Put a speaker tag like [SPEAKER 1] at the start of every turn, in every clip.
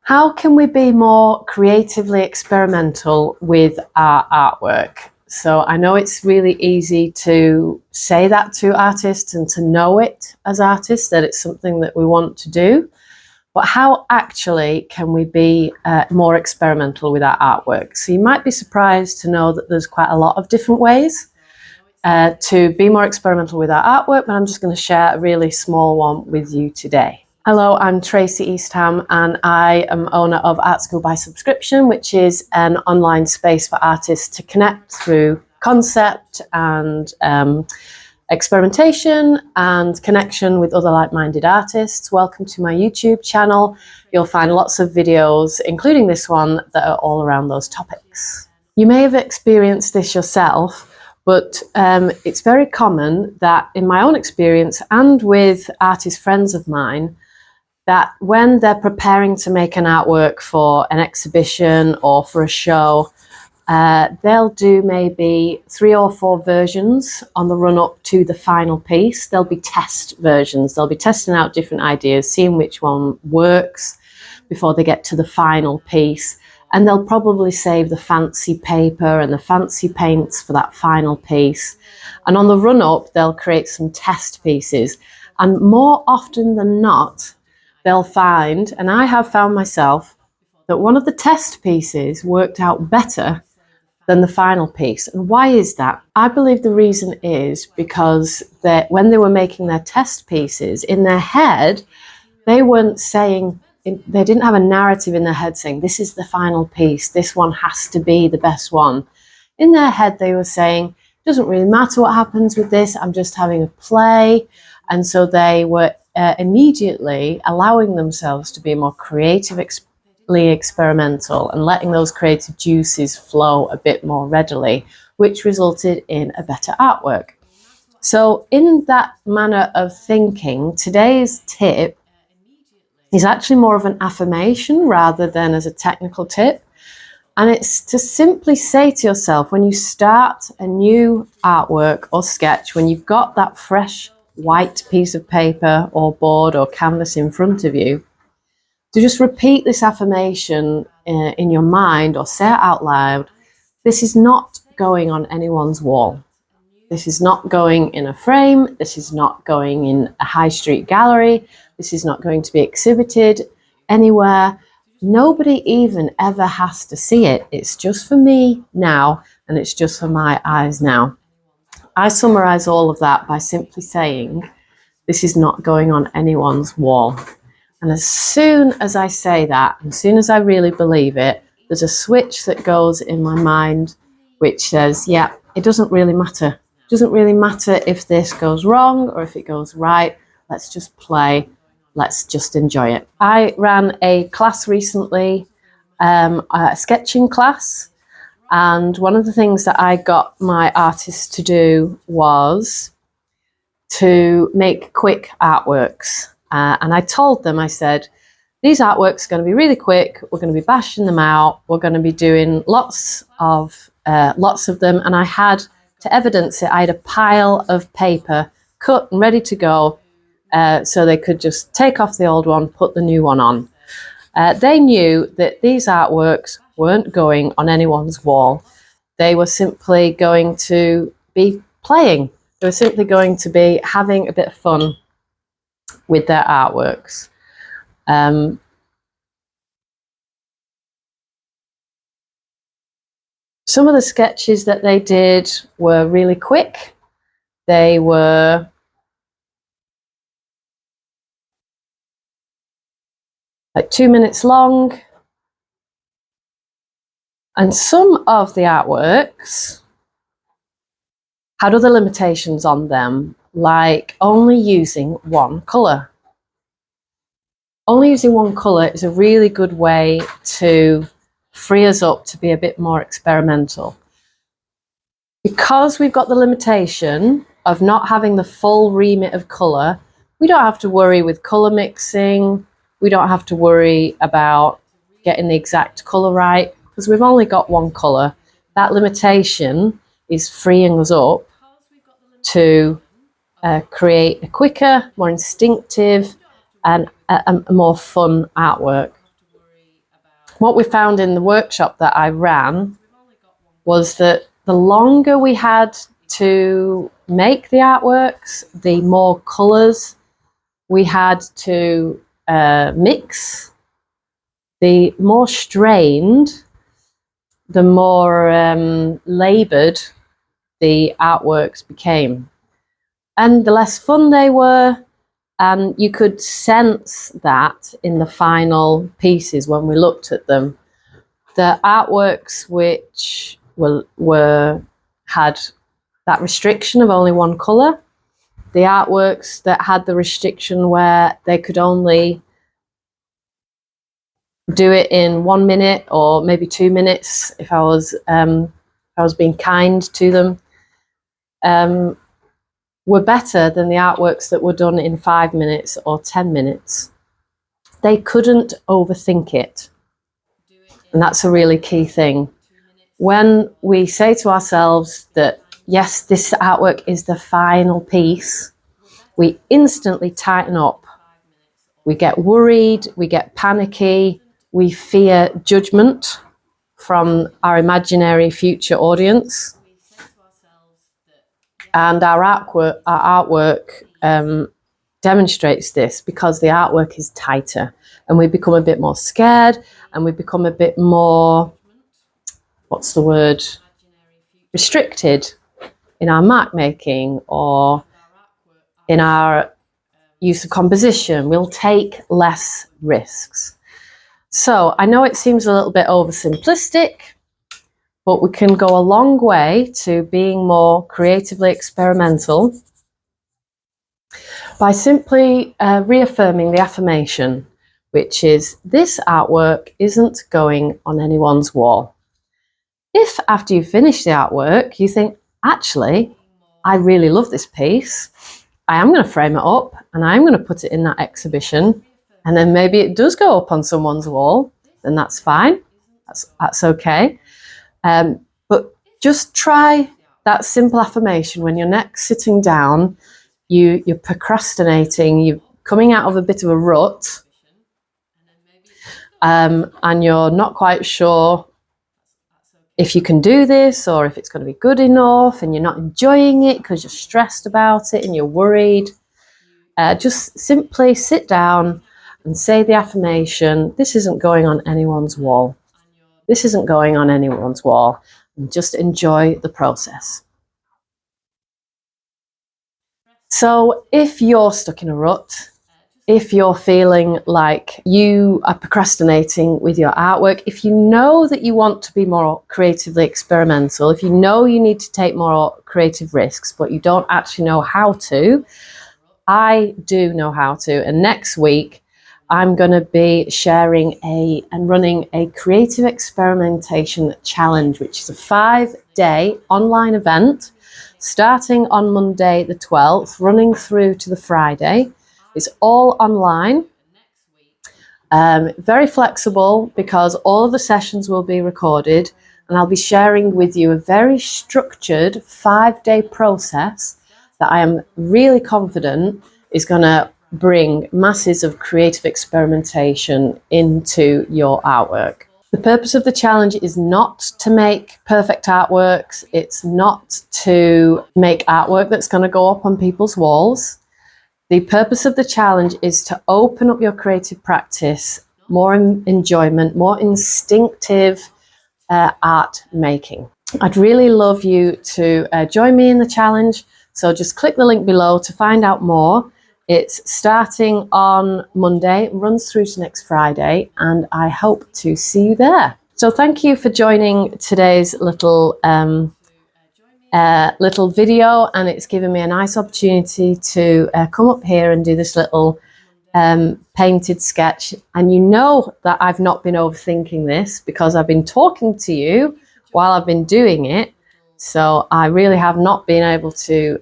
[SPEAKER 1] How can we be more creatively experimental with our artwork? So I know it's really easy to say that to artists and to know it as artists, that it's something that we want to do. But how actually can we be more experimental with our artwork? So you might be surprised to know that there's quite a lot of different ways to be more experimental with our artwork, but I'm just going to share a really small one with you today. Hello, I'm Tracy Eastham and I am owner of Art School by Subscription, which is an online space for artists to connect through concept and experimentation and connection with other like-minded artists. Welcome to my YouTube channel. You'll find lots of videos, including this one, that are all around those topics. You may have experienced this yourself, but it's very common that in my own experience and with artist friends of mine, that when they're preparing to make an artwork for an exhibition or for a show, they'll do maybe 3 or 4 versions on the run up to the final piece. There'll be test versions. They'll be testing out different ideas, seeing which one works before they get to the final piece. And they'll probably save the fancy paper and the fancy paints for that final piece. And on the run up, they'll create some test pieces. And more often than not, they'll find, and I have found myself, that one of the test pieces worked out better than the final piece. And why is that? I believe the reason is because when they were making their test pieces, in their head, they weren't saying, they didn't have a narrative in their head saying, this is the final piece, this one has to be the best one. In their head, they were saying, it doesn't really matter what happens with this, I'm just having a play. And so they were immediately allowing themselves to be more creatively experimental and letting those creative juices flow a bit more readily, which resulted in a better artwork. So in that manner of thinking, today's tip is actually more of an affirmation rather than as a technical tip. And it's to simply say to yourself, when you start a new artwork or sketch, when you've got that fresh white piece of paper or board or canvas in front of you, to just repeat this affirmation in your mind or say it out loud. This is not going on anyone's wall. This is not going in a frame. This is not going in a high street gallery. This is not going to be exhibited anywhere. Nobody even ever has to see it. It's just for me now, and it's just for my eyes now. I summarize all of that by simply saying, this is not going on anyone's wall. And as soon as I say that, as soon as I really believe it, there's a switch that goes in my mind which says, yeah, it doesn't really matter. It doesn't really matter if this goes wrong or if it goes right. Let's just play. Let's just enjoy it. I ran a class recently, a sketching class. And one of the things that I got my artists to do was to make quick artworks. And I told them, I said, these artworks are going to be really quick. We're going to be bashing them out. We're going to be doing lots of them. And I had, to evidence it, I had a pile of paper cut and ready to go, so they could just take off the old one, put the new one on. They knew that these artworks weren't going on anyone's wall. They were simply going to be playing. They were simply going to be having a bit of fun with their artworks. Some of the sketches that they did were really quick. They were like 2 minutes long. And some of the artworks had other limitations on them, like only using one colour. Only using one colour is a really good way to free us up to be a bit more experimental. Because we've got the limitation of not having the full remit of colour, we don't have to worry with colour mixing, we don't have to worry about getting the exact colour right, because we've only got one colour. That limitation is freeing us up to create a quicker, more instinctive and a more fun artwork. what we found in the workshop that I ran was that the longer we had to make the artworks, the more colours we had to mix, the more strained, the more laboured the artworks became. And the less fun they were, and you could sense that in the final pieces when we looked at them. The artworks which had that restriction of only one colour, the artworks that had the restriction where they could only do it in 1 minute or maybe 2 minutes if I was being kind to them, were better than the artworks that were done in 5 minutes or 10 minutes. They couldn't overthink it. And that's a really key thing. When we say to ourselves that, yes, this artwork is the final piece, we instantly tighten up. We get worried, we get panicky, we fear judgment from our imaginary future audience. And our artwork demonstrates this, because the artwork is tighter and we become a bit more scared and we become a bit more, restricted in our mark making or in our use of composition. We'll take less risks. So I know it seems a little bit oversimplistic, but we can go a long way to being more creatively experimental by simply reaffirming the affirmation, which is, this artwork isn't going on anyone's wall. If after you finish the artwork you think, actually, I really love this piece, I am going to frame it up and I'm going to put it in that exhibition, and then maybe it does go up on someone's wall, then that's fine, that's okay. But just try that simple affirmation when you're next sitting down, you're procrastinating, you're coming out of a bit of a rut, and you're not quite sure if you can do this or if it's going to be good enough, and you're not enjoying it because you're stressed about it and you're worried. Just simply sit down and say the affirmation, this isn't going on anyone's wall. This isn't going on anyone's wall. And just enjoy the process. So if you're stuck in a rut, if you're feeling like you are procrastinating with your artwork, if you know that you want to be more creatively experimental, if you know you need to take more creative risks, but you don't actually know how to, I do know how to. And next week, I'm going to be sharing and running a Creative Experimentation Challenge, which is a 5-day online event starting on Monday the 12th, running through to the Friday. It's all online, very flexible, because all of the sessions will be recorded, and I'll be sharing with you a very structured 5-day process that I am really confident is going to bring masses of creative experimentation into your artwork. The purpose of the challenge is not to make perfect artworks. It's not to make artwork that's going to go up on people's walls. The purpose of the challenge is to open up your creative practice, more enjoyment, more instinctive art making. I'd really love you to join me in the challenge. So just click the link below to find out more. It's starting on Monday, runs through to next Friday, and I hope to see you there. So thank you for joining today's little video, and it's given me a nice opportunity to come up here and do this little painted sketch. And you know that I've not been overthinking this, because I've been talking to you while I've been doing it. So I really have not been able to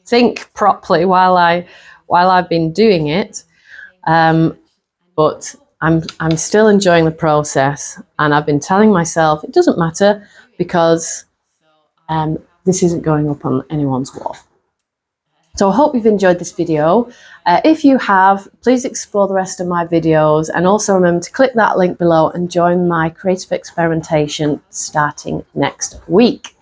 [SPEAKER 1] think properly while I've been doing it. But I'm still enjoying the process, and I've been telling myself it doesn't matter, because this isn't going up on anyone's wall. So I hope you've enjoyed this video. If you have, please explore the rest of my videos, and also remember to click that link below and join my creative experimentation starting next week.